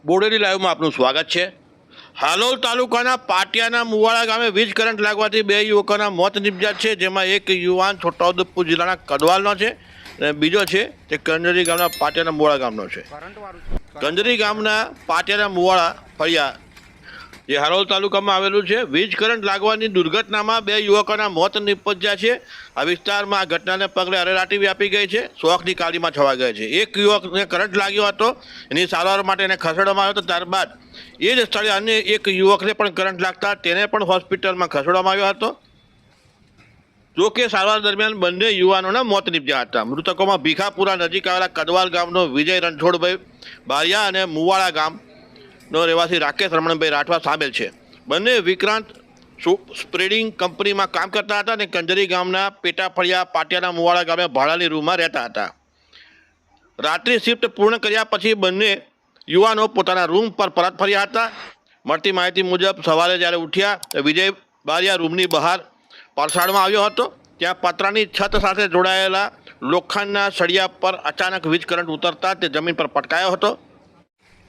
બોડેલી લાઈવમાં આપનું સ્વાગત છે। હાલોલ તાલુકાના પાટિયાના મુવાડા ગામે વીજ કરંટ લાગવાથી બે યુવકોના મોત નિપજ્યા છે, જેમાં એક યુવાન છોટાઉદેપુર જિલ્લાના કડવાલનો છે અને બીજો છે તે કંજરી ગામના પાટિયાના મુવાડા ગામનો છે। કંજરી ગામના પાટિયાના મુવાડા ફળિયા જે હાલોલ તાલુકામાં આવેલું છે, વીજ કરંટ લાગવાની દુર્ઘટનામાં બે યુવકોના મોત નિપજ્યા છે। આ વિસ્તારમાં આ ઘટનાને પગલે અરેરાટી વ્યાપી ગઈ છે, શોકની કાળીમાં છવાઈ ગઈ છે। એક યુવકને કરંટ લાગ્યો હતો, એની સારવાર માટે એને ખસેડવામાં આવ્યો હતો। ત્યારબાદ એ જ સ્થળે અન્ય એક યુવકને પણ કરંટ લાગતા તેને પણ હોસ્પિટલમાં ખસેડવામાં આવ્યો હતો। જો કે સારવાર દરમિયાન બંને યુવાનોના મોત નિપજ્યા હતા। મૃતકોમાં ભીખાપુરા નજીક આવેલા કદવાલ ગામનો વિજય રણછોડભાઈ બારિયા અને મુવાડા ગામનો રહેવાસી રાકેશ રમણભાઈ રાઠવા સામેલ છે। બંને વિક્રાંત સ્પ્રેડિંગ કંપનીમાં કામ કરતા હતા અને કંજરી ગામના પેટાફળિયા પાટિયાના મુવાડા ગામે ભાડાની રૂમમાં રહેતા હતા। રાત્રિ શિફ્ટ પૂર્ણ કર્યા પછી બંને યુવાનો પોતાના રૂમ પર પરત ફર્યા હતા। મળતી માહિતી મુજબ સવારે જ્યારે ઉઠ્યા વિજય બારિયા રૂમની બહાર પરસાળમાં આવ્યો હતો। ત્યાં પતરાની છત સાથે જોડાયેલા લોખંડના સળિયા પર અચાનક વીજ કરંટ ઉતરતા તે જમીન પર પટકાયો હતો।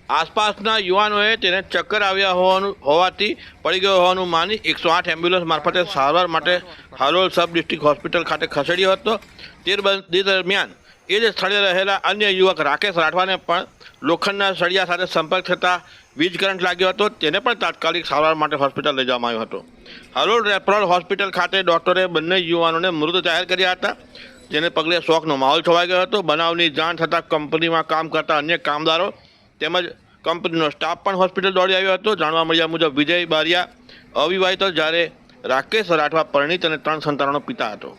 આસપાસના યુવાનોએ તેને ચક્કર આવ્યા હોવાથી પડી ગયો હોવાનું માની 108 એમ્બ્યુલન્સ મારફતે સારવાર માટે હાલોલ સબ ડિસ્ટ્રિક્ટ હોસ્પિટલ ખાતે ખસેડ્યો હતો। તે દરમિયાન એ જ સ્થળે રહેલા અન્ય યુવક રાકેશ રાઠવાને પણ લોખંડના સળિયા સાથે સંપર્ક થતાં વીજ કરંટ લાગ્યો હતો, તેને પણ તાત્કાલિક સારવાર માટે હોસ્પિટલ લઈ જવામાં આવ્યો હતો। હાલોલ રેફરલ હોસ્પિટલ ખાતે ડોક્ટરે બંને યુવાનોને મૃત જાહેર કર્યા હતા, જેને પગલે શોકનો માહોલ છવાઈ ગયો હતો। બનાવની જાણ થતાં કંપનીમાં કામ કરતા અન્ય કામદારો તેમજ કંપનીનો સ્ટાફ પણ હોસ્પિટલ દોડી આવ્યો હતો। જાણવા મળ્યા મુજબ વિજય બારિયા અવિવાહિત હતો, જ્યારે રાકેશ રાઠવા પરિણીત અને 3 સંતાનોનો પિતા હતો।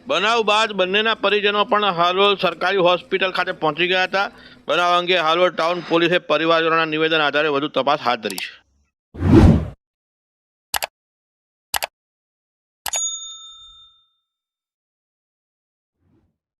બનાવ બાદ બંનેના પરિજનો પણ હાલોલ સરકારી હોસ્પિટલ ખાતે પહોંચી ગયા હતા। બનાવ અંગે હાલોલ ટાઉન પોલીસે પરિવારજનોના નિવેદન આધારે વધુ તપાસ હાથ ધરી છે।